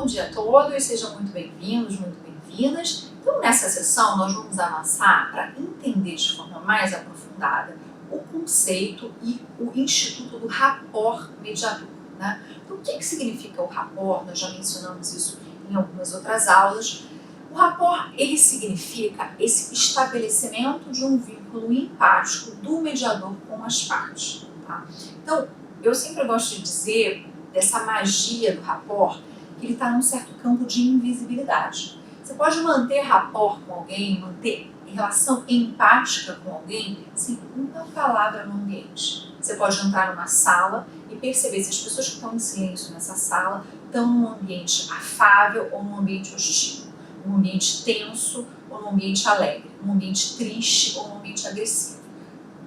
Bom dia a todos, sejam muito bem-vindos, muito bem-vindas. Então, nessa sessão, nós vamos avançar para entender de forma mais aprofundada o conceito e o instituto do rapport mediador, né? Então, o que significa o rapport? Nós já mencionamos isso em algumas outras aulas. O rapport, ele significa esse estabelecimento de um vínculo empático do mediador com as partes, tá? Então, eu sempre gosto de dizer dessa magia do rapport, que ele está num certo campo de invisibilidade. Você pode manter rapport com alguém, manter relação empática com alguém, sem uma palavra no ambiente. Você pode entrar numa sala e perceber se as pessoas que estão em silêncio nessa sala estão num ambiente afável ou num ambiente hostil, num ambiente tenso ou num ambiente alegre, num ambiente triste ou num ambiente agressivo.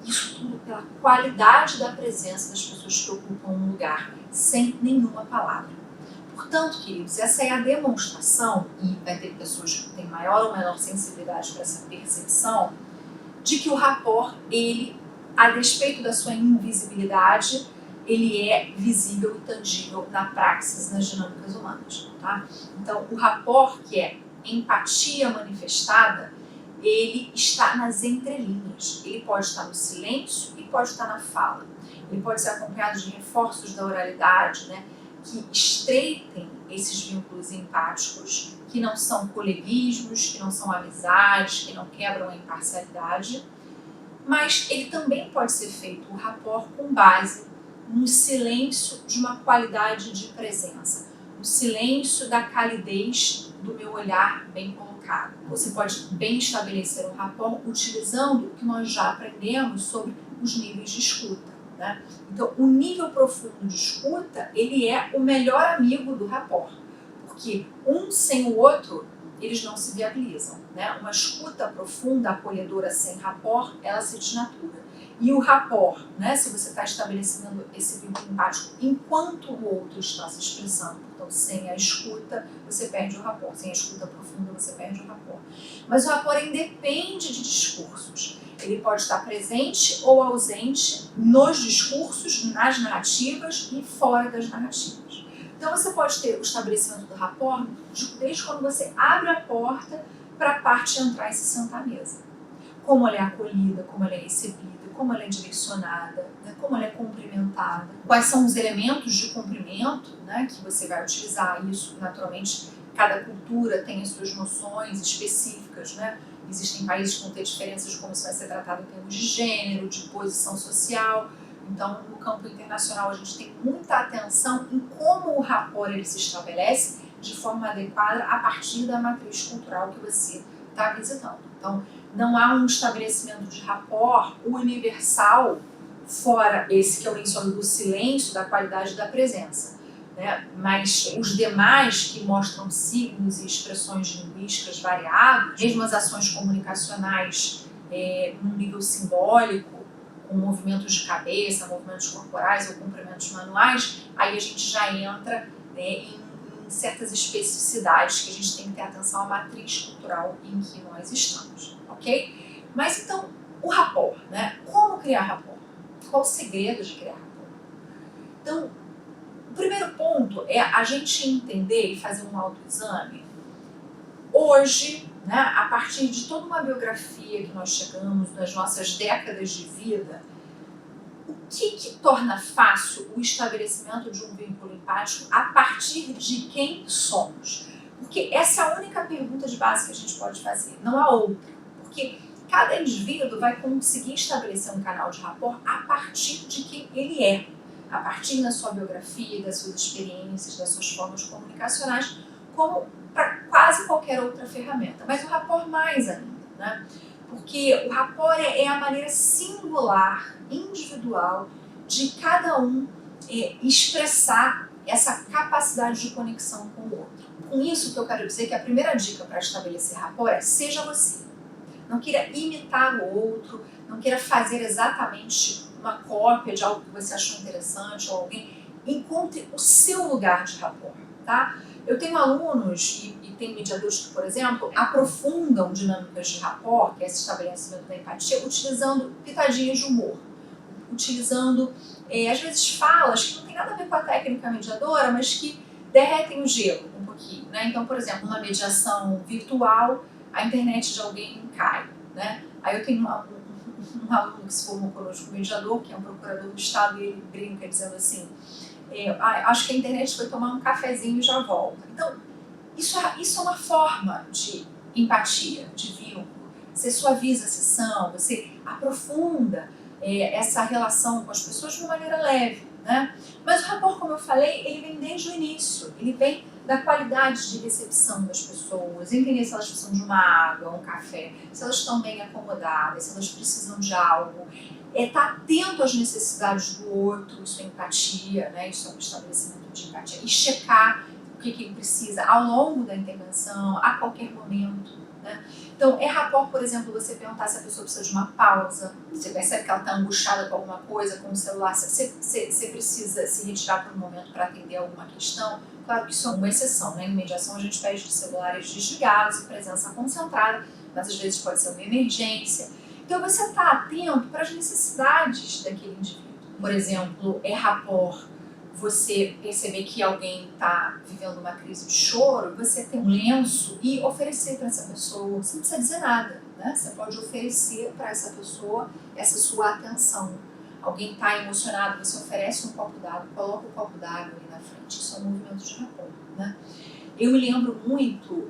Isso tudo pela qualidade da presença das pessoas que ocupam um lugar, sem nenhuma palavra. Portanto, queridos, essa é a demonstração, e vai ter pessoas que têm maior ou menor sensibilidade para essa percepção, de que o rapport, ele, a despeito da sua invisibilidade, ele é visível e tangível na praxis, nas dinâmicas humanas, tá? Então, o rapport, que é empatia manifestada, ele está nas entrelinhas. Ele pode estar no silêncio e pode estar na fala. Ele pode ser acompanhado de reforços da oralidade, né, que estreitem esses vínculos empáticos, que não são coleguismos, que não são amizades, que não quebram a imparcialidade. Mas ele também pode ser feito, o rapport, com base no silêncio de uma qualidade de presença, no silêncio da calidez do meu olhar bem colocado. Você pode bem estabelecer um rapport utilizando o que nós já aprendemos sobre os níveis de escuta, né? Então, o nível profundo de escuta, ele é o melhor amigo do rapport, porque um sem o outro, eles não se viabilizam, né? Uma escuta profunda, acolhedora, sem rapport, ela se desnatura. E o rapport, né, se você está estabelecendo esse vínculo empático enquanto o outro está se expressando, então sem a escuta, você perde o rapport. Sem a escuta profunda, você perde o rapport. Mas o rapport independe de discursos. Ele pode estar presente ou ausente nos discursos, nas narrativas e fora das narrativas. Então você pode ter o estabelecimento do rapport desde quando você abre a porta para a parte entrar e se sentar à mesa. Como ela é acolhida, como ela é recebida, como ela é direcionada, né, como ela é cumprimentada, quais são os elementos de cumprimento, né, que você vai utilizar. Isso, naturalmente, cada cultura tem as suas noções específicas, né? Existem países que vão ter diferenças de como isso vai ser tratado em termos de gênero, de posição social. Então, no campo internacional, a gente tem muita atenção em como o rapport ele se estabelece de forma adequada a partir da matriz cultural que você está visitando. Então, não há um estabelecimento de rapport universal fora esse que eu menciono do silêncio, da qualidade da presença, né? Mas os demais que mostram signos e expressões linguísticas variados, mesmo as ações comunicacionais num nível simbólico, com movimentos de cabeça, movimentos corporais ou cumprimentos manuais, aí a gente já entra, né, em certas especificidades que a gente tem que ter atenção à matriz cultural em que nós estamos, ok? Mas então, o rapport, né? Como criar rapport? Qual o segredo de criar rapport? Então, o primeiro ponto é a gente entender e fazer um autoexame. Hoje, né, a partir de toda uma biografia que nós chegamos, nas nossas décadas de vida, o que torna fácil o estabelecimento de um vínculo empático a partir de quem somos? Porque essa é a única pergunta de base que a gente pode fazer, não há outra. Porque cada indivíduo vai conseguir estabelecer um canal de rapport a partir de quem ele é, a partir da sua biografia, das suas experiências, das suas formas comunicacionais, como para quase qualquer outra ferramenta. Mas o rapport mais ainda, né? Porque o rapport é a maneira singular, individual, de cada um expressar essa capacidade de conexão com o outro. Com isso que eu quero dizer que a primeira dica para estabelecer rapport é: seja você. Não queira imitar o outro, não queira fazer exatamente uma cópia de algo que você achou interessante ou alguém. Encontre o seu lugar de rapport, tá? Eu tenho alunos e tem mediadores que, por exemplo, aprofundam dinâmicas de rapport, que é esse estabelecimento da empatia, utilizando pitadinhas de humor, utilizando, às vezes, falas que não tem nada a ver com a técnica mediadora, mas que derretem o gelo um pouquinho, né? Então, por exemplo, numa mediação virtual, a internet de alguém cai, né? Aí eu tenho um aluno que se formou conosco, mediador, que é um procurador do Estado, e ele brinca dizendo assim, acho que a internet foi tomar um cafezinho e já volta. Então, isso é uma forma de empatia, de vínculo. Você suaviza a sessão, você aprofunda essa relação com as pessoas de uma maneira leve, né? Mas o rapport, como eu falei, ele vem desde o início, ele vem da qualidade de recepção das pessoas, entender se elas precisam de uma água, um café, se elas estão bem acomodadas, se elas precisam de algo. Estar atento às necessidades do outro, isso é empatia, né? Isso é um estabelecimento de empatia. E checar o que ele precisa ao longo da intervenção, a qualquer momento, né? Então, é rapport, por exemplo, você perguntar se a pessoa precisa de uma pausa, você percebe que ela está angustiada com alguma coisa, com o celular, você precisa se retirar por um momento para atender alguma questão. Claro que isso é uma exceção, né? Em mediação a gente pede de celulares desligados e presença concentrada, mas às vezes pode ser uma emergência. Então, você está atento para as necessidades daquele indivíduo. Por exemplo, é rapport você perceber que alguém está vivendo uma crise de choro, você tem um lenço e oferecer para essa pessoa. Você não precisa dizer nada, né? Você pode oferecer para essa pessoa essa sua atenção. Alguém está emocionado, você oferece um copo d'água, coloca o copo d'água ali na frente. Isso é um movimento de rapport, né? Eu me lembro muito,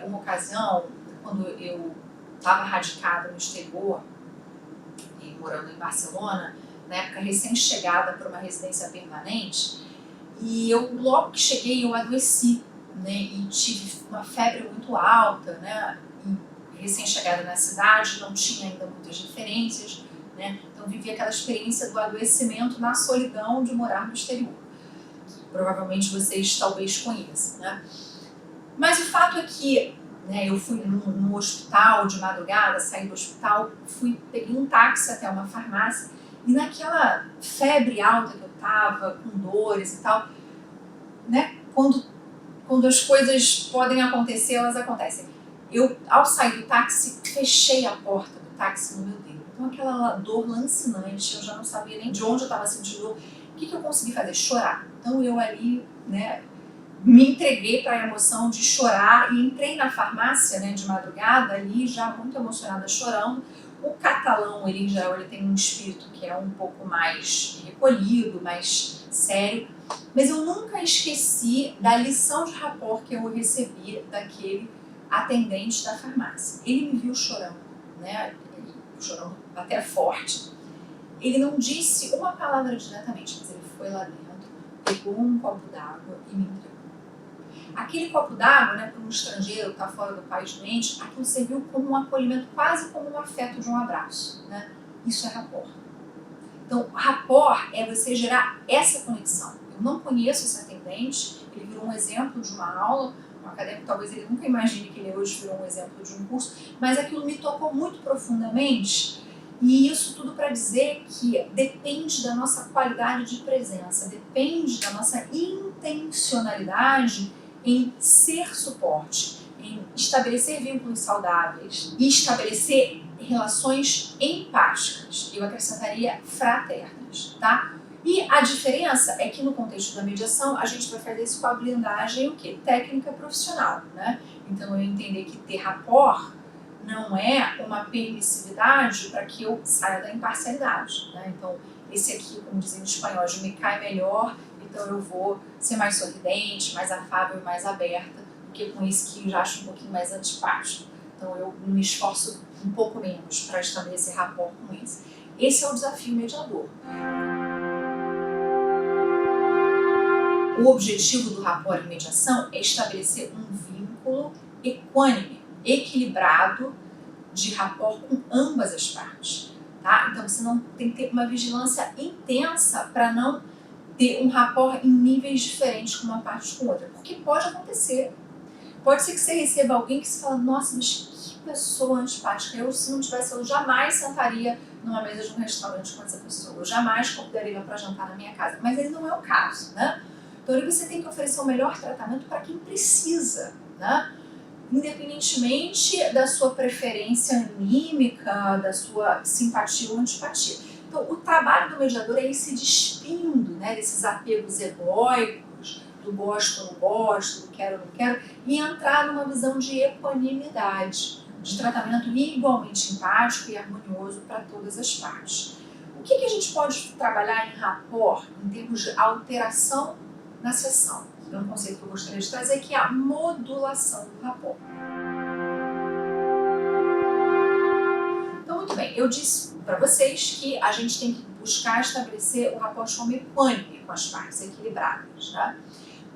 uma ocasião, quando eu estava radicada no exterior, morando em Barcelona, na época recém-chegada para uma residência permanente, e eu logo que cheguei eu adoeci, né, e tive uma febre muito alta, né, e recém-chegada na cidade, não tinha ainda muitas referências, né, então vivi aquela experiência do adoecimento na solidão de morar no exterior, que provavelmente vocês talvez conheçam, né. Mas o fato é que, né, eu fui no hospital de madrugada, saí do hospital, peguei um táxi até uma farmácia, e naquela febre alta que eu tava, com dores e tal, né, quando as coisas podem acontecer, elas acontecem. Eu, ao sair do táxi, fechei a porta do táxi no meu dedo. Então aquela dor lancinante, eu já não sabia nem de onde eu estava sentindo dor. O que eu consegui fazer? Chorar. Então eu ali, né, me entreguei para a emoção de chorar e entrei na farmácia, né, de madrugada ali, já muito emocionada, chorando. O catalão, ele, em geral, ele tem um espírito que é um pouco mais recolhido, mais sério, mas eu nunca esqueci da lição de rapport que eu recebi daquele atendente da farmácia. Ele me viu chorando, né, chorando até forte. Ele não disse uma palavra diretamente, mas ele foi lá dentro, pegou um copo d'água e me entregou. Aquele copo d'água, né, para um estrangeiro que está fora do país doente, aquilo serviu como um acolhimento, quase como um afeto de um abraço, né? Isso é rapport. Então, rapport é você gerar essa conexão. Eu não conheço esse atendente, ele virou um exemplo de uma aula, um acadêmico talvez ele nunca imagine que ele hoje virou um exemplo de um curso, mas aquilo me tocou muito profundamente, e isso tudo para dizer que depende da nossa qualidade de presença, depende da nossa intencionalidade em ser suporte, em estabelecer vínculos saudáveis e estabelecer relações empáticas. Eu acrescentaria fraternas, tá? E a diferença é que no contexto da mediação a gente vai fazer isso com a blindagem o quê? Técnica profissional, né? Então eu entender que ter rapport não é uma permissividade para que eu saia da imparcialidade, né? Então esse aqui, como dizem em espanhol, me cai melhor, então eu vou ser mais sorridente, mais afável, mais aberta, do que com esse que eu já acho um pouquinho mais antipático. Então eu me esforço um pouco menos para estabelecer rapport com esse. Esse é o desafio mediador. O objetivo do rapport em mediação é estabelecer um vínculo equânime, equilibrado, de rapport com ambas as partes. Tá? Então você não tem que ter uma vigilância intensa para não ter um rapport em níveis diferentes com uma parte com outra, porque pode acontecer. Pode ser que você receba alguém que você fala, nossa, mas que pessoa antipática. Eu, se não tivesse, eu jamais sentaria numa mesa de um restaurante com essa pessoa. Eu jamais convidaria ela para jantar na minha casa. Mas ele não é o caso, né? Então aí você tem que oferecer o melhor tratamento para quem precisa, né? Independentemente da sua preferência anímica, da sua simpatia ou antipatia. Então, o trabalho do mediador é ir se despindo, né, desses apegos egóicos, do gosto, não gosto, do quero, não quero, e entrar numa visão de equanimidade, de tratamento igualmente empático e harmonioso para todas as partes. O que a gente pode trabalhar em rapport em termos de alteração na sessão? É um conceito que eu gostaria de trazer, que é a modulação do rapport. Então, muito bem, eu disse para vocês que a gente tem que buscar estabelecer o rapport de forma equânime com as partes equilibradas, né?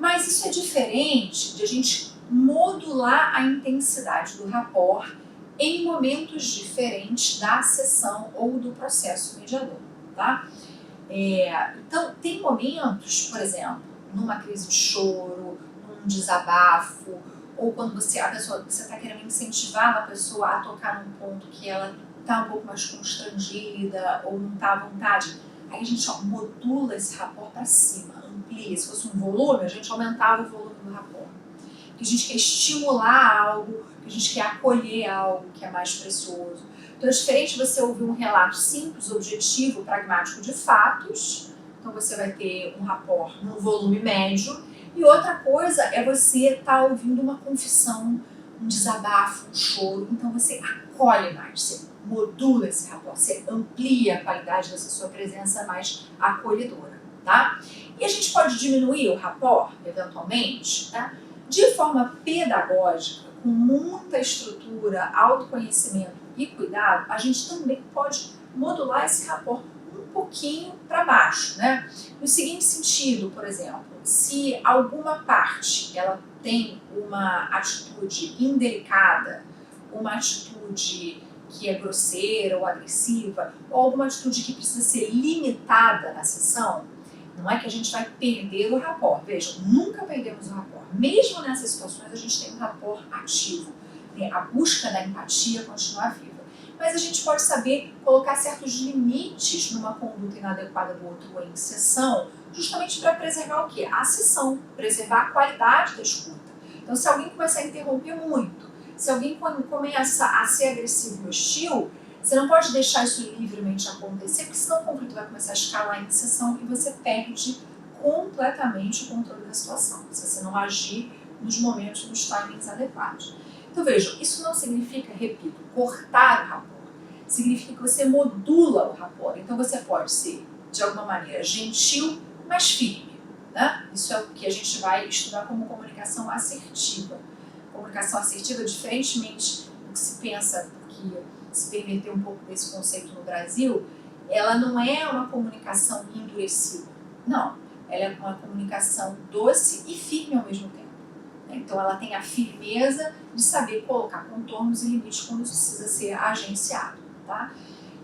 Mas isso é diferente de a gente modular a intensidade do rapport em momentos diferentes da sessão ou do processo mediador, tá? Então, tem momentos, por exemplo, numa crise de choro, num desabafo, ou quando você está querendo incentivar a pessoa a tocar num ponto que ela está um pouco mais constrangida ou não está à vontade, aí a gente modula esse rapport para cima, amplia. Se fosse um volume, a gente aumentava o volume do rapport. Porque a gente quer estimular algo, que a gente quer acolher algo que é mais precioso. Então é diferente você ouvir um relato simples, objetivo, pragmático de fatos. Então você vai ter um rapport num volume médio. E outra coisa é você estar ouvindo uma confissão, um desabafo, um choro. Então você acolhe mais, você modula esse rapport, você amplia a qualidade dessa sua presença mais acolhedora, tá? E a gente pode diminuir o rapport, eventualmente, tá? De forma pedagógica, com muita estrutura, autoconhecimento e cuidado, a gente também pode modular esse rapport um pouquinho para baixo, né? No seguinte sentido, por exemplo, se alguma parte ela tem uma atitude indelicada, uma atitude que é grosseira ou agressiva, ou alguma atitude que precisa ser limitada na sessão, não é que a gente vai perder o rapport. Veja, nunca perdemos o rapport. Mesmo nessas situações, a gente tem um rapport ativo. Né? A busca da empatia continua viva. Mas a gente pode saber colocar certos limites numa conduta inadequada do outro em sessão, justamente para preservar o quê? A sessão, preservar a qualidade da escuta. Então, se alguém começar a interromper muito, se alguém começa a ser agressivo e hostil, você não pode deixar isso livremente acontecer, porque senão o conflito vai começar a escalar em sessão e você perde completamente o controle da situação, se você não agir nos momentos, nos timings adequados. Então vejam, isso não significa, repito, cortar o rapport. Significa que você modula o rapport. Então você pode ser, de alguma maneira, gentil, mas firme. Né? Isso é o que a gente vai estudar como comunicação assertiva. Comunicação assertiva, diferentemente do que se pensa, que se perverter um pouco desse conceito no Brasil, ela não é uma comunicação endurecida. Não, ela é uma comunicação doce e firme ao mesmo tempo. Então ela tem a firmeza de saber colocar contornos e limites quando isso precisa ser agenciado. Tá?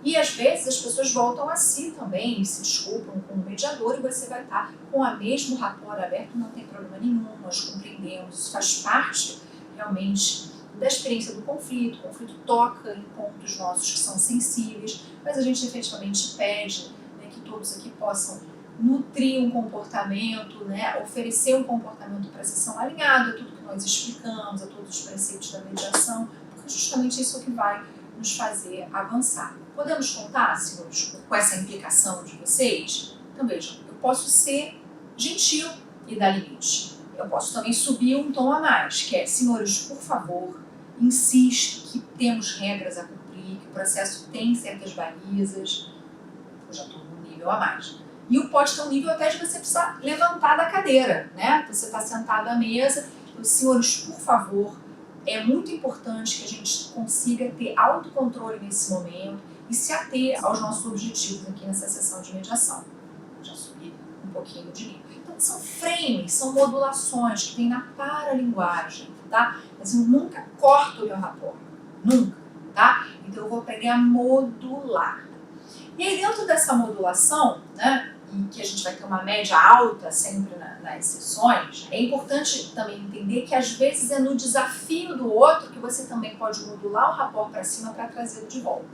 E às vezes as pessoas voltam a si também, se desculpam com o mediador e você vai estar com o mesmo rapport aberto, não tem problema nenhum, nós compreendemos, isso faz parte realmente da experiência do conflito. O conflito toca em pontos nossos que são sensíveis, mas a gente efetivamente pede, né, que todos aqui possam nutrir um comportamento, né, oferecer um comportamento para a sessão alinhado a tudo que nós explicamos, a todos os preceitos da mediação, porque justamente isso é o que vai nos fazer avançar. Podemos contar, senhores, com essa implicação de vocês? Então vejam, eu posso ser gentil e dar limite. Eu posso também subir um tom a mais, que é, senhores, por favor, insisto que temos regras a cumprir, que o processo tem certas balizas. Eu já estou num nível a mais. E o pode ter um nível até de você precisar levantar da cadeira, né? Você está sentado à mesa, então, senhores, por favor, é muito importante que a gente consiga ter autocontrole nesse momento e se ater aos nossos objetivos aqui nessa sessão de mediação. Já subi um pouquinho de nível. Então, são frames, são modulações que tem na paralinguagem, tá? Mas eu nunca corto o meu rapport, nunca, tá? Então, eu vou aprender a modular. E aí, dentro dessa modulação, né, e que a gente vai ter uma média alta sempre nas sessões, é importante também entender que às vezes é no desafio do outro que você também pode modular o rapport para cima para trazê-lo de volta.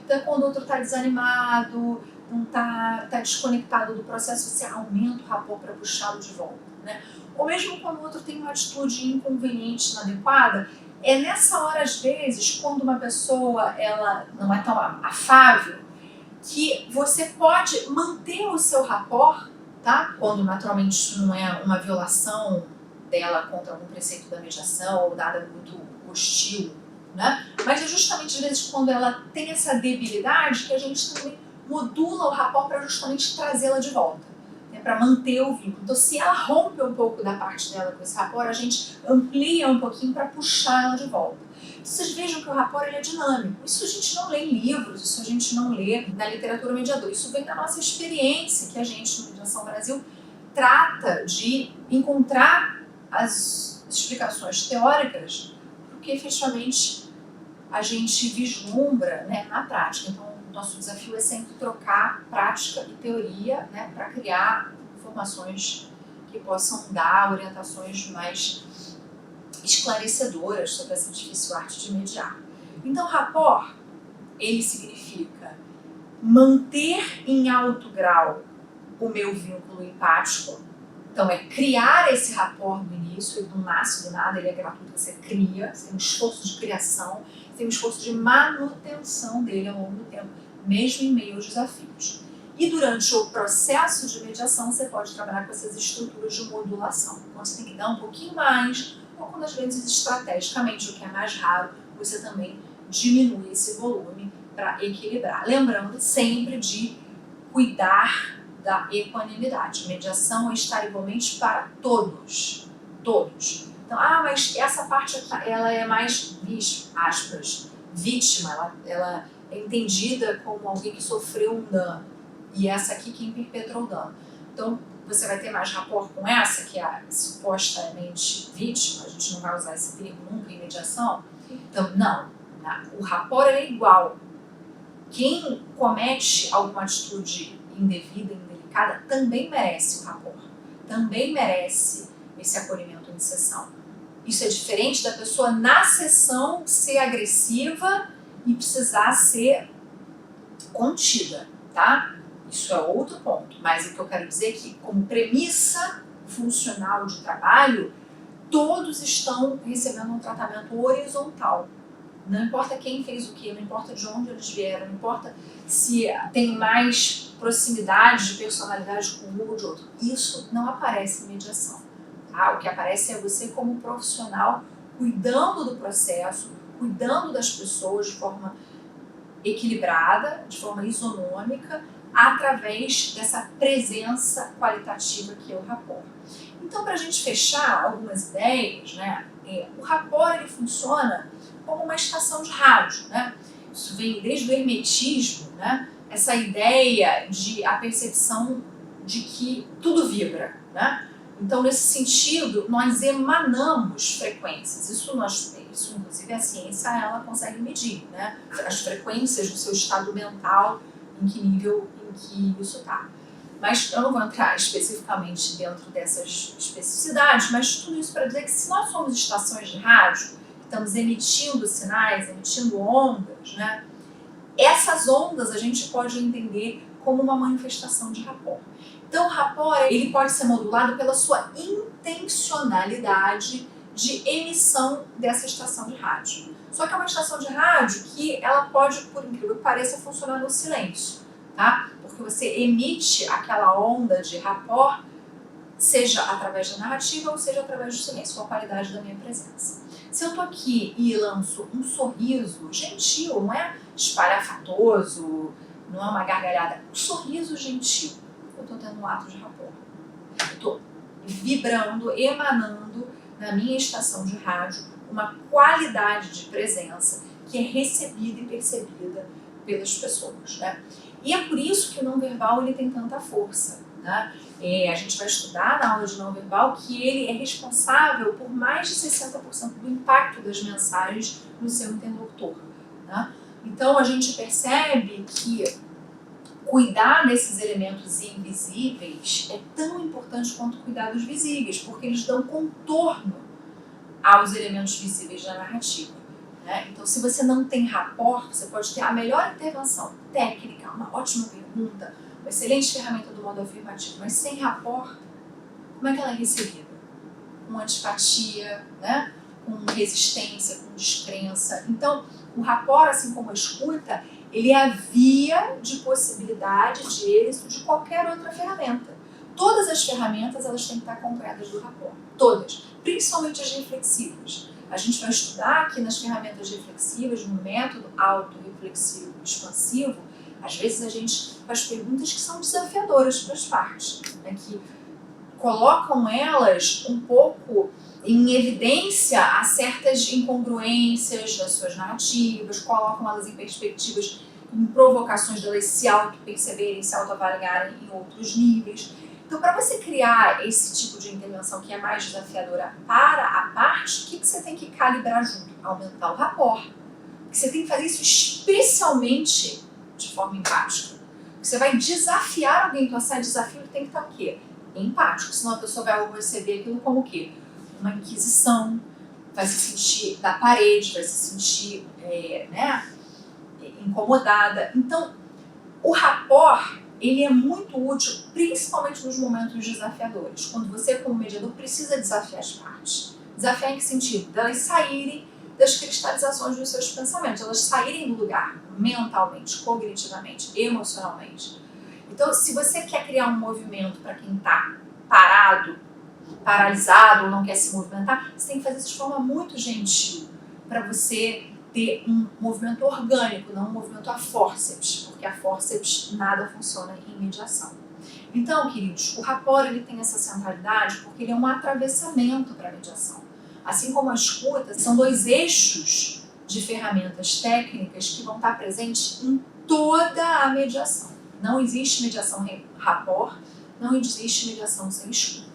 Então, quando o outro está desanimado, não está desconectado do processo, você aumenta o rapport para puxá-lo de volta. Né? Ou mesmo quando o outro tem uma atitude inconveniente, inadequada, é nessa hora, às vezes, quando uma pessoa ela não é tão afável, que você pode manter o seu rapport tá? Quando naturalmente isso não é uma violação dela contra algum preceito da mediação ou nada muito hostil, né? Mas é justamente às vezes quando ela tem essa debilidade que a gente também modula o rapport para justamente trazê-la de volta, né? Para manter o vínculo. Então, se ela rompe um pouco da parte dela com esse rapport, a gente amplia um pouquinho para puxar ela de volta. Vocês vejam que o rapport ele é dinâmico. Isso a gente não lê em livros, isso a gente não lê na literatura mediadora. Isso vem da nossa experiência, que a gente, no Mediação Brasil, trata de encontrar as explicações teóricas, porque efetivamente a gente vislumbra, né, na prática. Então, o nosso desafio é sempre trocar prática e teoria, né, para criar informações que possam dar orientações mais esclarecedoras sobre essa difícil arte de mediar. Então, rapport, ele significa manter em alto grau o meu vínculo empático. Então, é criar esse rapport no início, ele não nasce do nada, ele é gratuito, você cria, você tem um esforço de criação, você tem um esforço de manutenção dele ao longo do tempo, mesmo em meio aos desafios. E durante o processo de mediação, você pode trabalhar com essas estruturas de modulação. Então, você tem que dar um pouquinho mais, ou quando às vezes estrategicamente, o que é mais raro, você também diminui esse volume para equilibrar. Lembrando sempre de cuidar da equanimidade. Mediação é estar igualmente para todos. Todos. Então, mas essa parte aqui, ela é mais, aspas, vítima, ela é entendida como alguém que sofreu um dano. E essa aqui quem perpetrou o dano. Então, você vai ter mais rapport com essa, que é a supostamente vítima, a gente não vai usar esse termo nunca em mediação. Então, não. O rapport é igual. Quem comete alguma atitude indevida, indelicada, também merece o rapport. Também merece esse acolhimento em sessão. Isso é diferente da pessoa na sessão ser agressiva e precisar ser contida, tá? Isso é outro ponto. Mas o que eu quero dizer é que, como premissa funcional de trabalho, todos estão recebendo um tratamento horizontal. Não importa quem fez o quê, não importa de onde eles vieram, não importa se tem mais proximidade de personalidade com um ou de outro. Isso não aparece em mediação. Tá? O que aparece é você como profissional cuidando do processo, cuidando das pessoas de forma equilibrada, de forma isonômica, através dessa presença qualitativa que é o rapport. Então, para a gente fechar algumas ideias, né, o rapport ele funciona como uma estação de rádio, né? Isso vem desde o hermetismo, né? Essa ideia de a percepção de que tudo vibra, né? Então, nesse sentido, nós emanamos frequências. Isso inclusive a ciência ela consegue medir, né? As frequências do seu estado mental, em que nível em que isso está. Mas eu não vou entrar especificamente dentro dessas especificidades, mas tudo isso para dizer que se nós somos estações de rádio, estamos emitindo sinais, emitindo ondas, né? Essas ondas a gente pode entender como uma manifestação de rapport. Então, o rapport ele pode ser modulado pela sua intencionalidade de emissão dessa estação de rádio. Só que é uma estação de rádio que ela pode, por incrível que pareça, funcionar no silêncio, tá? Porque você emite aquela onda de rapport, seja através da narrativa ou seja através do silêncio, com a qualidade da minha presença. Se eu tô aqui e lanço um sorriso gentil, não é espalhafatoso, não é uma gargalhada, um sorriso gentil, eu tô tendo um ato de rapport. Eu tô vibrando, emanando na minha estação de rádio uma qualidade de presença que é recebida e percebida pelas pessoas, né? E é por isso que o não verbal ele tem tanta força, né? A gente vai estudar na aula de não verbal que ele é responsável por mais de 60% do impacto das mensagens no seu interlocutor, né? Então a gente percebe que cuidar desses elementos invisíveis é tão importante quanto cuidar dos visíveis, porque eles dão contorno aos elementos visíveis da narrativa, né? Então, se você não tem rapport, você pode ter a melhor intervenção técnica, uma ótima pergunta, uma excelente ferramenta do modo afirmativo, mas sem rapport, como é que ela é recebida? Com antipatia, né? Com resistência, com descrença. Então, o rapport, assim como a escuta, ele é a via de possibilidade de êxito de qualquer outra ferramenta. todas as ferramentas elas têm que estar acompanhadas do rapport. Todas. Principalmente as reflexivas. A gente vai estudar aqui nas ferramentas reflexivas, no método autorreflexivo expansivo, às vezes a gente faz perguntas que são desafiadoras para as partes, né, que colocam elas um pouco em evidência a certas incongruências das suas narrativas, colocam elas em perspectivas, em provocações delas se auto-perceberem, se auto-avaliarem em outros níveis. Então, para você criar esse tipo de intervenção que é mais desafiadora para a parte, o que você tem que calibrar junto? Aumentar o rapport. Você tem que fazer isso especialmente de forma empática. Você vai desafiar alguém, então esse desafio tem que estar o quê? Empático, senão a pessoa vai receber aquilo como o quê? Uma inquisição, vai se sentir da parede, vai se sentir incomodada. Então, o rapport, ele é muito útil, principalmente nos momentos desafiadores, quando você, como mediador, precisa desafiar as partes. Desafiar em que sentido? Delas saírem das cristalizações dos seus pensamentos, elas saírem do lugar, mentalmente, cognitivamente, emocionalmente. Então, se você quer criar um movimento para quem está parado, paralisado ou não quer se movimentar, você tem que fazer isso de forma muito gentil, para você ter um movimento orgânico, não um movimento a fórceps, porque a fórceps nada funciona em mediação. Então, queridos, o rapport ele tem essa centralidade porque ele é um atravessamento para a mediação. Assim como a escuta, são dois eixos de ferramentas técnicas que vão estar presentes em toda a mediação. Não existe mediação rapport, não existe mediação sem escuta.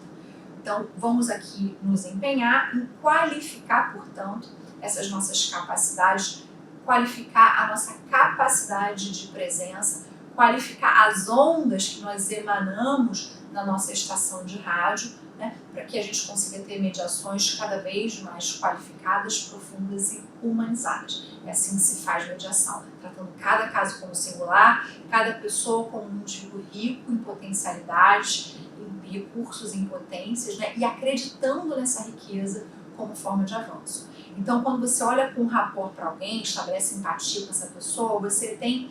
Então, vamos aqui nos empenhar em qualificar, portanto, essas nossas capacidades, qualificar a nossa capacidade de presença, qualificar as ondas que nós emanamos na nossa estação de rádio, né, para que a gente consiga ter mediações cada vez mais qualificadas, profundas e humanizadas. É assim que se faz mediação, tratando cada caso como singular, cada pessoa como um indivíduo rico em potencialidades, em recursos, em potências, né, e acreditando nessa riqueza como forma de avanço. Então, quando você olha com rapport para alguém, estabelece empatia com essa pessoa, você tem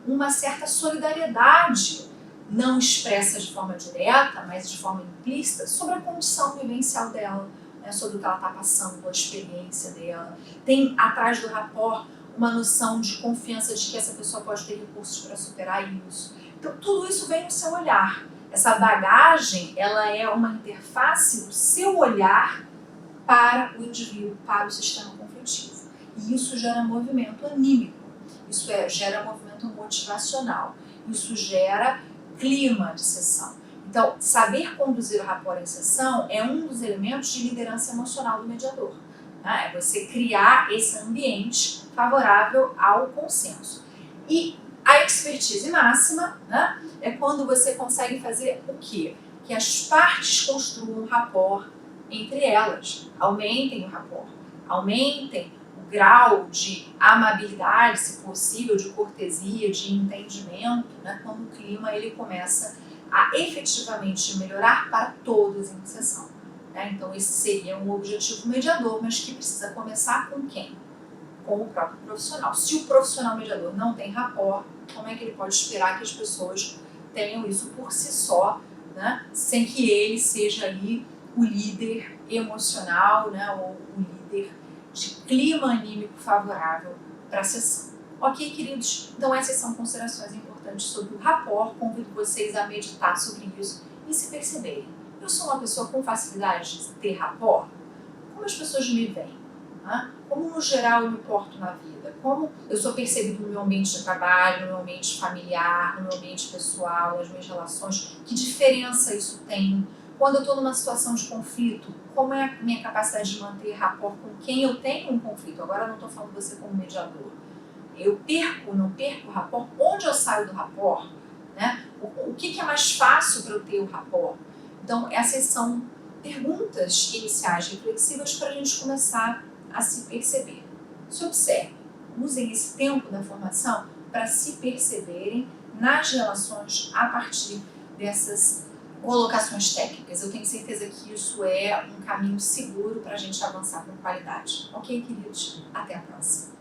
uma certa solidariedade, não expressa de forma direta, mas de forma implícita, sobre a condição vivencial dela, né, sobre o que ela está passando, a experiência dela. Tem atrás do rapport uma noção de confiança de que essa pessoa pode ter recursos para superar isso. Então, tudo isso vem no seu olhar. Essa bagagem, ela é uma interface do seu olhar para o indivíduo, para o sistema conflitivo. E isso gera movimento anímico, isso gera movimento motivacional, isso gera clima de sessão. Então, saber conduzir o rapport em sessão é um dos elementos de liderança emocional do mediador. Né? É você criar esse ambiente favorável ao consenso. E a expertise máxima, né, é quando você consegue fazer o quê? Que as partes construam um rapport entre elas, aumentem o rapport, aumentem o grau de amabilidade, se possível, de cortesia, de entendimento, né, quando o clima ele começa a efetivamente melhorar para todos em sessão. Né? Então esse seria um objetivo mediador, mas que precisa começar com quem? Com o próprio profissional. Se o profissional mediador não tem rapport, como é que ele pode esperar que as pessoas tenham isso por si só, né, sem que ele seja ali o líder emocional, né, ou o líder de clima anímico favorável para a sessão. Ok, queridos? Então essas são considerações importantes sobre o rapport. Convido vocês a meditar sobre isso e se perceberem. Eu sou uma pessoa com facilidade de ter rapport? Como as pessoas me veem? Né? Como no geral eu me porto na vida? Como eu sou percebido no meu ambiente de trabalho, no meu ambiente familiar, no meu ambiente pessoal, nas minhas relações? Que diferença isso tem? Quando eu estou numa situação de conflito, como é a minha capacidade de manter rapport com quem eu tenho um conflito? Agora eu não estou falando você como mediador. Eu perco, não perco o rapport? Onde eu saio do rapport? Né? O que é mais fácil para eu ter o rapport? Então, essas são perguntas iniciais reflexivas para a gente começar a se perceber. Se observe, usem esse tempo da formação para se perceberem nas relações a partir dessas colocações técnicas. Eu tenho certeza que isso é um caminho seguro para a gente avançar com qualidade. Ok, queridos? Até a próxima.